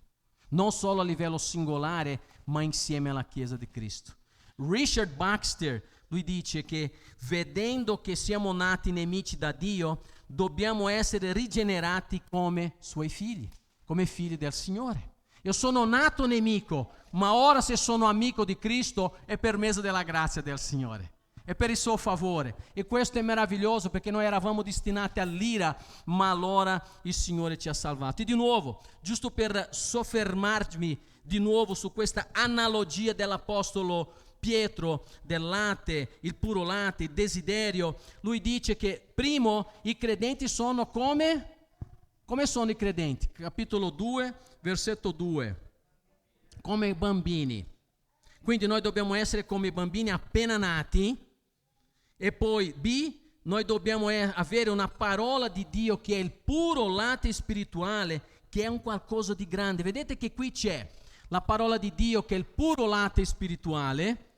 Non solo a livello singolare, ma insieme alla Chiesa di Cristo. Richard Baxter, lui dice che vedendo che siamo nati nemici da Dio, dobbiamo essere rigenerati come suoi figli, come figli del Signore. Io sono nato nemico, ma ora se sono amico di Cristo è per mezzo della grazia del Signore, è per il suo favore. E questo è meraviglioso perché noi eravamo destinati all'ira, ma allora il Signore ci ha salvati. E di nuovo, giusto per soffermarmi di nuovo su questa analogia dell'Apostolo Pietro, del latte, il puro latte, il desiderio, lui dice che primo i credenti sono come sono i credenti? Capitolo 2, versetto 2. Come bambini. Quindi noi dobbiamo essere come bambini appena nati. E poi B, noi dobbiamo avere una parola di Dio che è il puro latte spirituale, che è un qualcosa di grande. Vedete che qui c'è la parola di Dio che è il puro latte spirituale,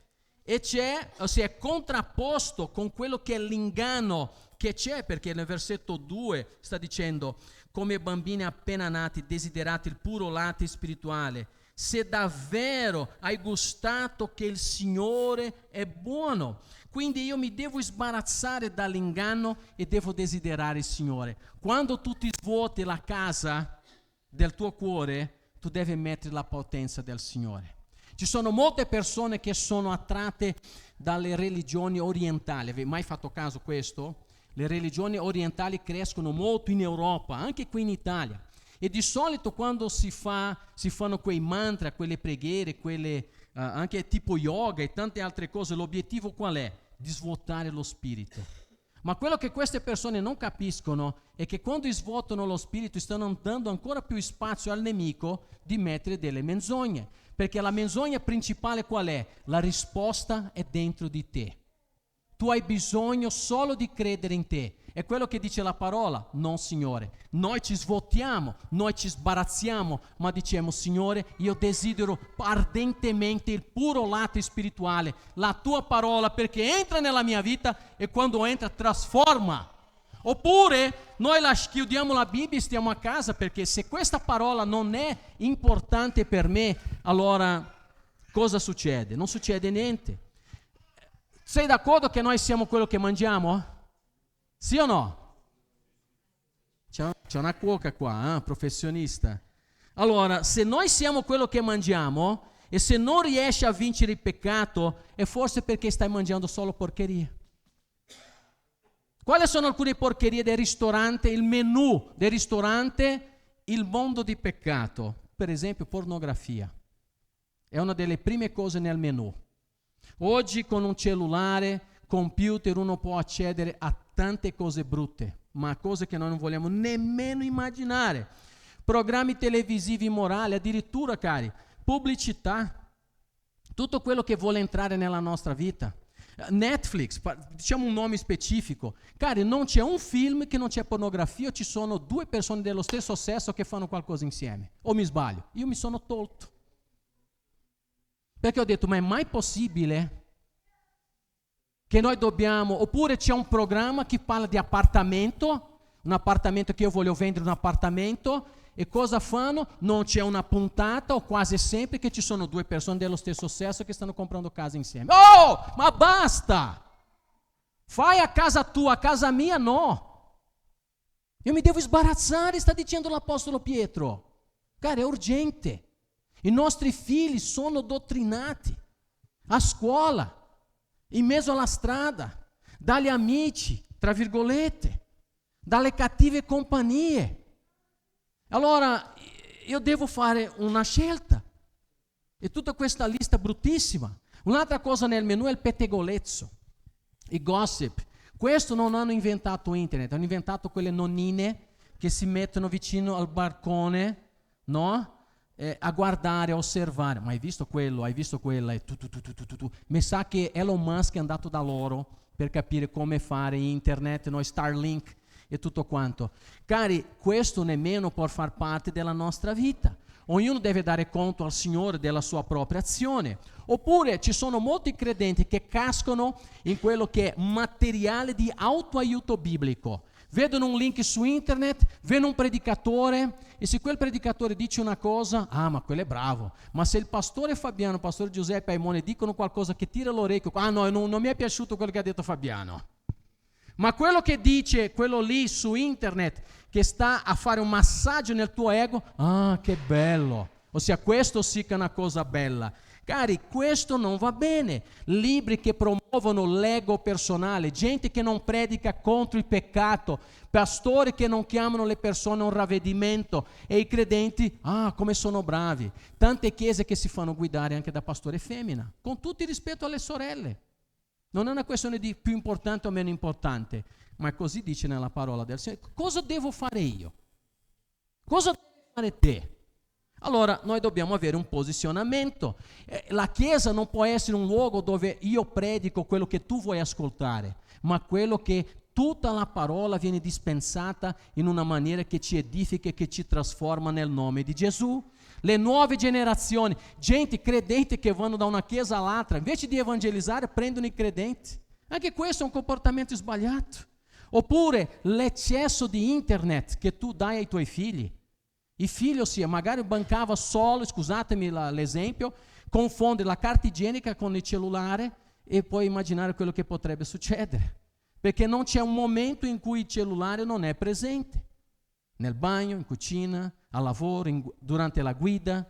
e si è contrapposto con quello che è l'inganno che c'è, perché nel versetto 2 sta dicendo, come bambini appena nati desiderate il puro latte spirituale, se davvero hai gustato che il Signore è buono. Quindi io mi devo sbarazzare dall'inganno e devo desiderare il Signore. Quando tu ti svuoti la casa del tuo cuore, tu devi mettere la potenza del Signore. Ci sono molte persone che sono attratte dalle religioni orientali. Avete mai fatto caso a questo? Le religioni orientali crescono molto in Europa, anche qui in Italia. E di solito quando si fanno quei mantra, quelle preghiere, anche tipo yoga e tante altre cose, l'obiettivo qual è? Di svuotare lo spirito. Ma quello che queste persone non capiscono è che quando svuotano lo spirito stanno dando ancora più spazio al nemico di mettere delle menzogne. Perché la menzogna principale qual è? La risposta è dentro di te. Tu hai bisogno solo di credere in te. È quello che dice la parola? No, Signore. Noi ci svuotiamo, noi ci sbarazziamo, ma diciamo, Signore, io desidero ardentemente il puro latte spirituale, la tua parola, perché entra nella mia vita e quando entra trasforma. Oppure noi chiudiamo la Bibbia e stiamo a casa, perché se questa parola non è importante per me, allora cosa succede? Non succede niente. Sei d'accordo che noi siamo quello che mangiamo? Sì o no? C'è una cuoca qua, professionista. Allora, se noi siamo quello che mangiamo, e se non riesci a vincere il peccato, è forse perché stai mangiando solo porcherie. Quali sono alcune porcherie del ristorante, il menù del ristorante, il mondo di peccato? Per esempio, pornografia. È una delle prime cose nel menù. Oggi con un cellulare, computer, uno può accedere a tante cose brutte, ma cose che noi non vogliamo nemmeno immaginare. Programmi televisivi immorali, addirittura, cari, pubblicità, tutto quello che vuole entrare nella nostra vita. Netflix, diciamo un nome specifico. Cari, non c'è un film che non c'è pornografia, o ci sono due persone dello stesso sesso che fanno qualcosa insieme. O mi sbaglio? Io mi sono tolto. Perché ho detto, ma è mai possibile che noi dobbiamo... Oppure c'è un programma che parla di appartamento, un appartamento che io voglio vendere, un appartamento, e cosa fanno? Non c'è una puntata, o quasi sempre, che ci sono due persone dello stesso sesso che stanno comprando casa insieme. Oh, ma basta! Fai a casa tua, a casa mia no. Io mi devo sbarazzare, sta dicendo l'Apostolo Pietro. Cara, è urgente. I nostri figli sono dottrinati a scuola, in mezzo alla strada, dagli amici, tra virgolette, dalle cattive compagnie. Allora io devo fare una scelta. E tutta questa lista bruttissima. Un'altra cosa nel menù è il pettegolezzo, i gossip. Questo non hanno inventato internet, hanno inventato quelle nonnine che si mettono vicino al balcone, no? A guardare, a osservare. Ma hai visto quello, hai visto quella? E tu. Mi sa che Elon Musk è andato da loro per capire come fare internet, no? Starlink e tutto quanto. Cari, questo nemmeno può far parte della nostra vita. Ognuno deve dare conto al Signore della sua propria azione. Oppure ci sono molti credenti che cascano in quello che è materiale di autoaiuto biblico. Vedono un link su internet, vedono un predicatore, e se quel predicatore dice una cosa, ma quello è bravo. Ma se il pastore Fabiano, il pastore Giuseppe Aimone dicono qualcosa che tira l'orecchio, no, non mi è piaciuto quello che ha detto Fabiano. Ma quello che dice, quello lì su internet, che sta a fare un massaggio nel tuo ego, che bello. Ossia, questo sì che è una cosa bella. Cari, questo non va bene. Libri che promuovono l'ego personale, gente che non predica contro il peccato, pastori che non chiamano le persone a un ravvedimento, e i credenti, come sono bravi. Tante chiese che si fanno guidare anche da pastore femmina, con tutto il rispetto alle sorelle. Non è una questione di più importante o meno importante, ma così dice nella parola del Signore. Cosa devo fare io? Cosa devi fare te? Allora noi dobbiamo avere un posizionamento. La Chiesa non può essere un luogo dove io predico quello che tu vuoi ascoltare, ma quello che tutta la parola viene dispensata in una maniera che ci edifica e che ci trasforma nel nome di Gesù. Le nuove generazioni, gente credente che vanno da una chiesa all'altra, invece di evangelizzare prendono i credenti. Anche questo è un comportamento sbagliato. Oppure l'eccesso di internet che tu dai ai tuoi figli. I figli, ossia, magari bancava solo, scusatemi l'esempio, confonde la carta igienica con il cellulare e puoi immaginare quello che potrebbe succedere. Perché non c'è un momento in cui il cellulare non è presente. Nel bagno, in cucina, al lavoro, durante la guida.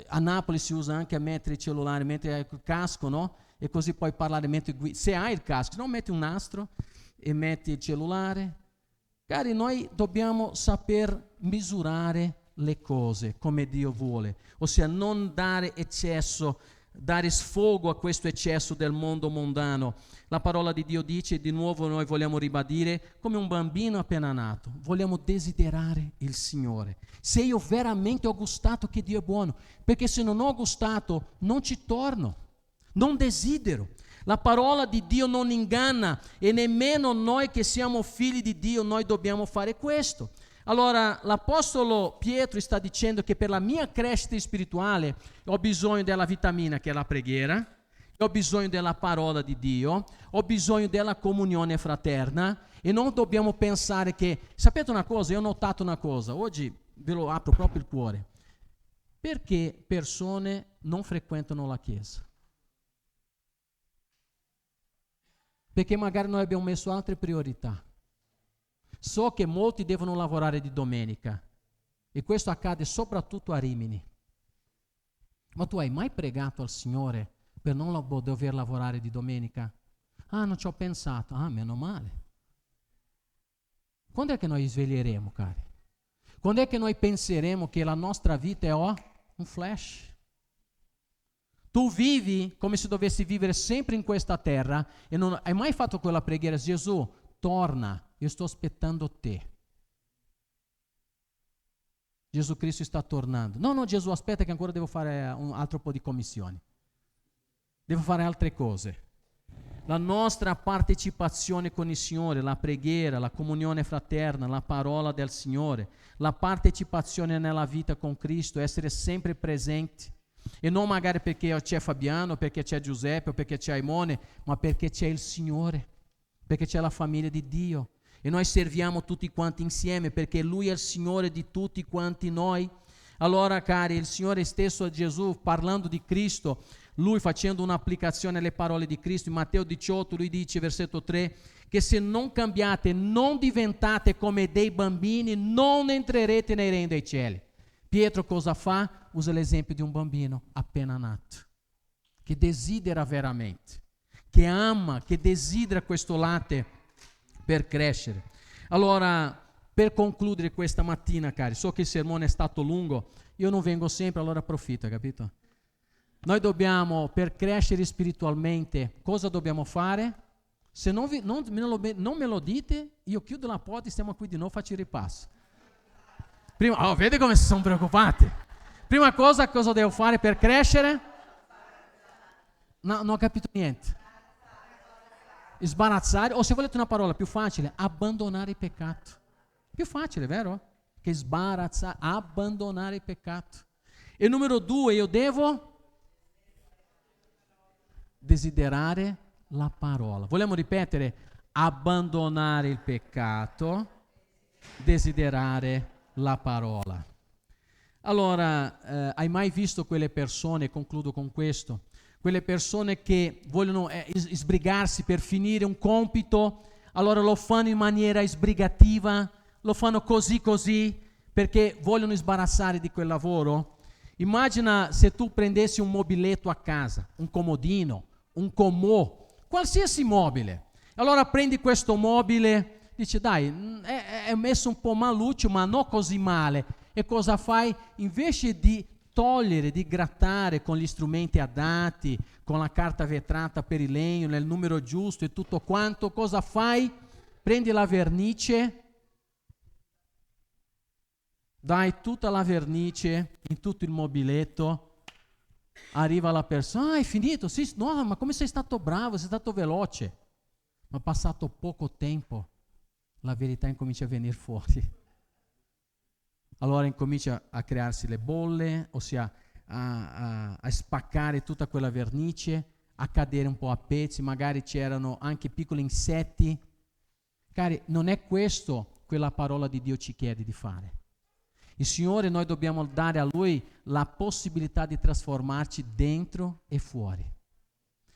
A Napoli si usa anche a mettere il cellulare mentre hai il casco, no? E così puoi parlare mentre guidi. Se hai il casco, non metti un nastro e metti il cellulare. Cari, noi dobbiamo saper misurare le cose come Dio vuole, ossia non dare eccesso, dare sfogo a questo eccesso del mondo mondano. La parola di Dio dice, di nuovo noi vogliamo ribadire, come un bambino appena nato, vogliamo desiderare il Signore. Se io veramente ho gustato che Dio è buono, perché se non ho gustato non ci torno, non desidero. La parola di Dio non inganna, e nemmeno noi che siamo figli di Dio noi dobbiamo fare questo. Allora l'Apostolo Pietro sta dicendo che per la mia crescita spirituale ho bisogno della vitamina che è la preghiera, ho bisogno della parola di Dio, ho bisogno della comunione fraterna, e non dobbiamo pensare che, sapete una cosa, io ho notato una cosa, oggi ve lo apro proprio il cuore, perché persone non frequentano la chiesa? Perché magari noi abbiamo messo altre priorità. So che molti devono lavorare di domenica e questo accade soprattutto a Rimini. Ma tu hai mai pregato al Signore per non dover lavorare di domenica? Ah, non ci ho pensato. Ah, meno male. Quando è che noi sveglieremo, cari? Quando è che noi penseremo che la nostra vita è un flash? Tu vivi come se dovessi vivere sempre in questa terra e non hai mai fatto quella preghiera: Gesù, torna, io sto aspettando te. Gesù Cristo sta tornando. No, Gesù, aspetta che ancora devo fare un altro po' di commissioni. Devo fare altre cose. La nostra partecipazione con il Signore, la preghiera, la comunione fraterna, la parola del Signore, la partecipazione nella vita con Cristo, essere sempre presenti. E non magari perché c'è Fabiano, perché c'è Giuseppe, o perché c'è Aimone, ma perché c'è il Signore, perché c'è la famiglia di Dio. E noi serviamo tutti quanti insieme, perché Lui è il Signore di tutti quanti noi. Allora, cari, il Signore stesso, Gesù, parlando di Cristo, Lui facendo un'applicazione alle parole di Cristo, in Matteo 18, Lui dice, versetto 3, che se non cambiate, non diventate come dei bambini, non entrerete nei regni dei cieli. Pietro cosa fa? Usa l'esempio di un bambino appena nato, che desidera veramente, che ama, che desidera questo latte per crescere. Allora, per concludere questa mattina, cari, so che il sermone è stato lungo, io non vengo sempre, allora approfitto, capito? Noi dobbiamo, per crescere spiritualmente, cosa dobbiamo fare? Se non me lo dite, io chiudo la porta e stiamo qui di nuovo, faccio il ripasso. Prima, vedi come si sono preoccupati? Prima cosa devo fare per crescere? No, non ho capito niente. Sbarazzare, o se volete una parola più facile, abbandonare il peccato. Più facile, vero? Che sbarazzare, abbandonare il peccato. E numero 2, io devo desiderare la parola. Vogliamo ripetere? Abbandonare il peccato, desiderare la parola. Allora, hai mai visto quelle persone, concludo con questo, quelle persone che vogliono sbrigarsi per finire un compito, allora lo fanno in maniera sbrigativa, lo fanno così, perché vogliono sbarazzare di quel lavoro? Immagina se tu prendessi un mobiletto a casa, un comodino, un comò, qualsiasi mobile. Allora prendi questo mobile, dici dai, è messo un po' maluccio, ma non così male. E cosa fai? Invece di togliere, di grattare con gli strumenti adatti, con la carta vetrata per il legno, nel numero giusto e tutto quanto, cosa fai? Prendi la vernice, dai tutta la vernice in tutto il mobiletto, arriva la persona, hai finito? Sì, no, ma come sei stato bravo, sei stato veloce. Ma passato poco tempo, la verità incomincia a venire fuori. Allora incomincia a crearsi le bolle, ossia a spaccare tutta quella vernice, a cadere un po' a pezzi, magari c'erano anche piccoli insetti. Cari, non è questo quella parola di Dio ci chiede di fare. Il Signore, noi dobbiamo dare a Lui la possibilità di trasformarci dentro e fuori.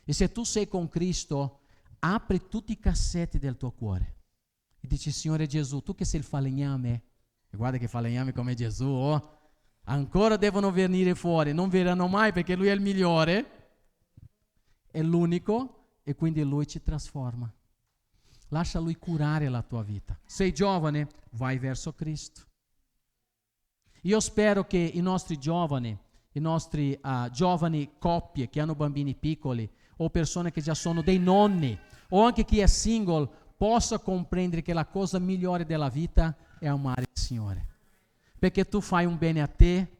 E se tu sei con Cristo, apri tutti i cassetti del tuo cuore e dici, Signore Gesù, tu che sei il falegname, e guarda che falegname come Gesù, ancora devono venire fuori, non verranno mai perché Lui è il migliore, è l'unico e quindi Lui ci trasforma. Lascia Lui curare la tua vita. Sei giovane, vai verso Cristo. Io spero che i nostri giovani coppie che hanno bambini piccoli o persone che già sono dei nonni o anche chi è single possa comprendere che la cosa migliore della vita è amare il Signore. Perché tu fai un bene a te,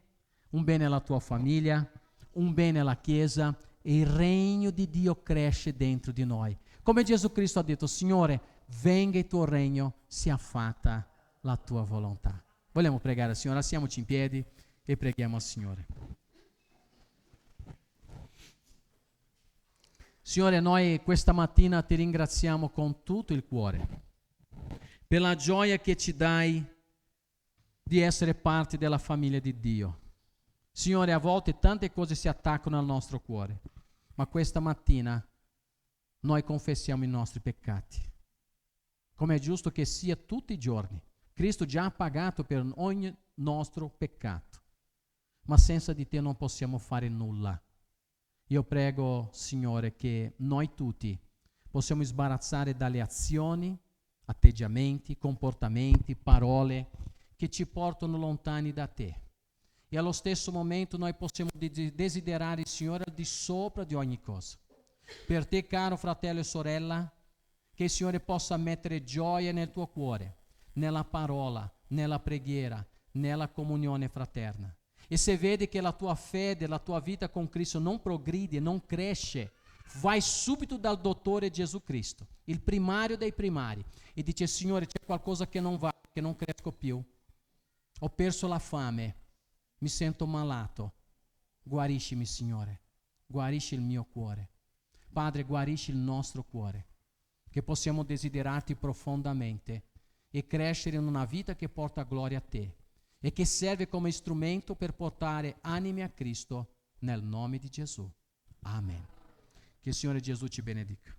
un bene alla tua famiglia, un bene alla Chiesa e il regno di Dio cresce dentro di noi. Come Gesù Cristo ha detto, Signore, venga il tuo regno, sia fatta la tua volontà. Vogliamo pregare al Signore, alziamoci in piedi e preghiamo al Signore. Signore, noi questa mattina ti ringraziamo con tutto il cuore per la gioia che ci dai di essere parte della famiglia di Dio. Signore, a volte tante cose si attaccano al nostro cuore, ma questa mattina noi confessiamo i nostri peccati. come è giusto che sia tutti i giorni. Cristo già ha pagato per ogni nostro peccato, ma senza di te non possiamo fare nulla. Io prego, Signore, che noi tutti possiamo sbarazzare dalle azioni, atteggiamenti, comportamenti, parole che ci portano lontani da te. E allo stesso momento noi possiamo desiderare il Signore al di sopra di ogni cosa. Per te, caro fratello e sorella, che il Signore possa mettere gioia nel tuo cuore, nella parola, nella preghiera, nella comunione fraterna. E se vedi che la tua fede, la tua vita con Cristo non progride, non cresce, vai subito dal dottore Gesù Cristo, il primario dei primari, e dice: Signore, c'è qualcosa che non va, che non cresco più. Ho perso la fame, mi sento malato. Guariscimi, Signore, guarisci il mio cuore. Padre, guarisci il nostro cuore, che possiamo desiderarti profondamente e crescere in una vita che porta gloria a te e che serve come strumento per portare anime a Cristo nel nome di Gesù. Amen. Che il Signore Gesù ci benedica.